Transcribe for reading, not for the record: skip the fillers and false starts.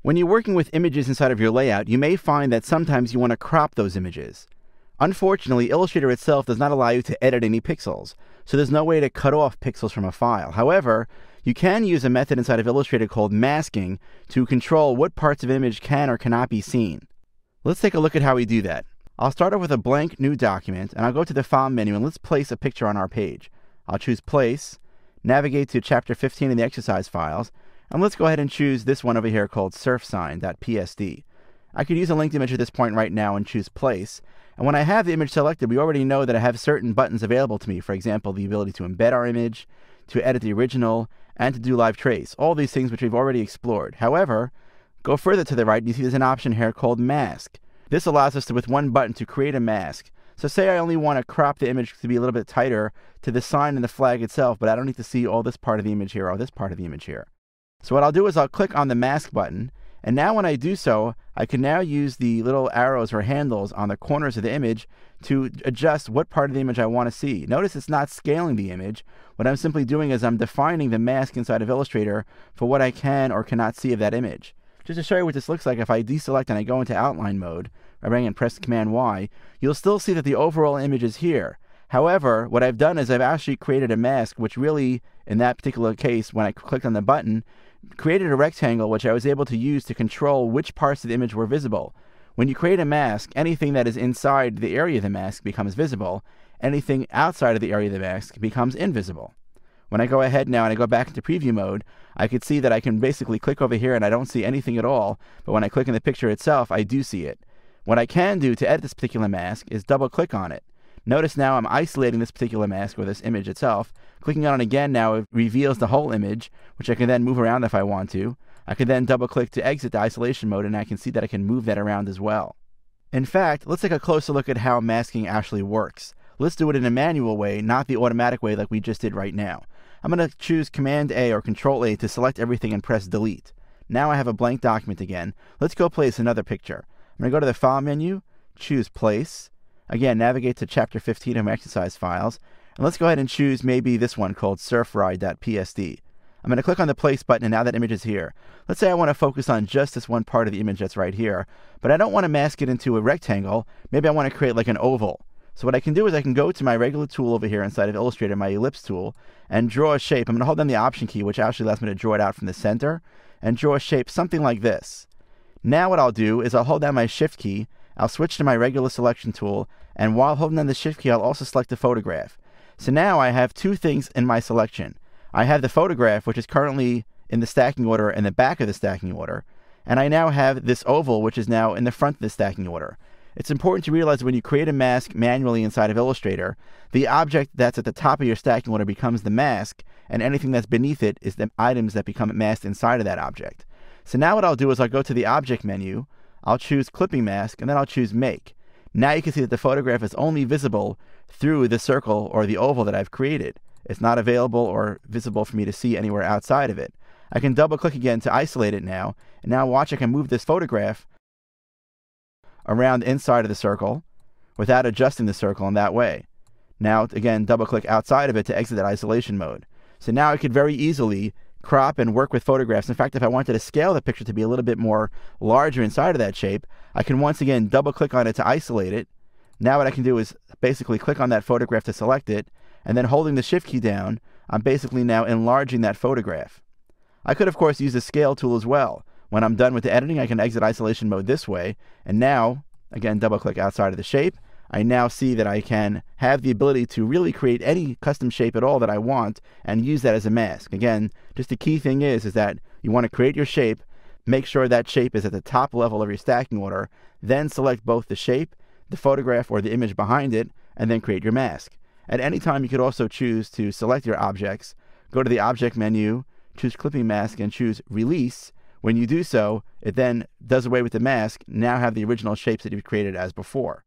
When you're working with images inside of your layout, you may find that sometimes you want to crop those images. Unfortunately, Illustrator itself does not allow you to edit any pixels, so there's no way to cut off pixels from a file. However, you can use a method inside of Illustrator called masking to control what parts of an image can or cannot be seen. Let's take a look at how we do that. I'll start off with a blank new document, and I'll go to the File menu and let's place a picture on our page. I'll choose Place, navigate to Chapter 15 in the exercise files, and let's go ahead and choose this one over here called surfsign.psd. I could use a linked image at this point right now and choose Place. And when I have the image selected, we already know that I have certain buttons available to me. For example, the ability to embed our image, to edit the original, and to do live trace. All these things which we've already explored. However, go further to the right and you see there's an option here called Mask. This allows us to, with one button, to create a mask. So say I only want to crop the image to be a little bit tighter to the sign and the flag itself, but I don't need to see all this part of the image here or this part of the image here. So what I'll do is I'll click on the mask button, and now when I do so, I can now use the little arrows or handles on the corners of the image to adjust what part of the image I want to see. Notice it's not scaling the image. What I'm simply doing is I'm defining the mask inside of Illustrator for what I can or cannot see of that image. Just to show you what this looks like, if I deselect and I go into outline mode, I bring and press Command Y, you'll still see that the overall image is here. However, what I've done is I've actually created a mask, which really, in that particular case, when I clicked on the button, created a rectangle which I was able to use to control which parts of the image were visible. When you create a mask, anything that is inside the area of the mask becomes visible. Anything outside of the area of the mask becomes invisible. When I go ahead now and I go back into preview mode, I can see that I can basically click over here and I don't see anything at all, but when I click in the picture itself, I do see it. What I can do to edit this particular mask is double click on it. Notice now I'm isolating this particular mask or this image itself. Clicking on it again now it reveals the whole image, which I can then move around if I want to. I can then double click to exit the isolation mode and I can see that I can move that around as well. In fact, let's take a closer look at how masking actually works. Let's do it in a manual way, not the automatic way like we just did right now. I'm going to choose Command A or Control A to select everything and press Delete. Now I have a blank document again. Let's go place another picture. I'm going to go to the File menu, choose Place. Again, navigate to Chapter 15 of my exercise files, and let's go ahead and choose maybe this one called surfride.psd. I'm going to click on the Place button, and now that image is here. Let's say I want to focus on just this one part of the image that's right here, but I don't want to mask it into a rectangle. Maybe I want to create like an oval. So what I can do is I can go to my regular tool over here inside of Illustrator, my ellipse tool, and draw a shape. I'm going to hold down the Option key, which actually allows me to draw it out from the center, and draw a shape something like this. Now what I'll do is I'll hold down my Shift key, I'll switch to my regular selection tool, and while holding down the Shift key, I'll also select the photograph. So now I have two things in my selection. I have the photograph, which is currently in the stacking order in the back of the stacking order, and I now have this oval, which is now in the front of the stacking order. It's important to realize that when you create a mask manually inside of Illustrator, the object that's at the top of your stacking order becomes the mask, and anything that's beneath it is the items that become masked inside of that object. So now what I'll do is I'll go to the Object menu, I'll choose Clipping Mask, and then I'll choose Make. Now you can see that the photograph is only visible through the circle or the oval that I've created. It's not available or visible for me to see anywhere outside of it. I can double click again to isolate it now, and now watch I can move this photograph around inside of the circle without adjusting the circle in that way. Now again, double click outside of it to exit that isolation mode. So now I could very easily crop and work with photographs. In fact, if I wanted to scale the picture to be a little bit more larger inside of that shape, I can once again double click on it to isolate it. Now what I can do is basically click on that photograph to select it, and then holding the Shift key down, I'm basically now enlarging that photograph. I could of course use the scale tool as well. When I'm done with the editing, I can exit isolation mode this way, and now, again, double click outside of the shape. I now see that I can have the ability to really create any custom shape at all that I want and use that as a mask. Again, just the key thing is that you want to create your shape, make sure that shape is at the top level of your stacking order, then select both the shape, the photograph, or the image behind it, and then create your mask. At any time, you could also choose to select your objects, go to the Object menu, choose Clipping Mask, and choose Release. When you do so, it then does away with the mask, now have the original shapes that you've created as before.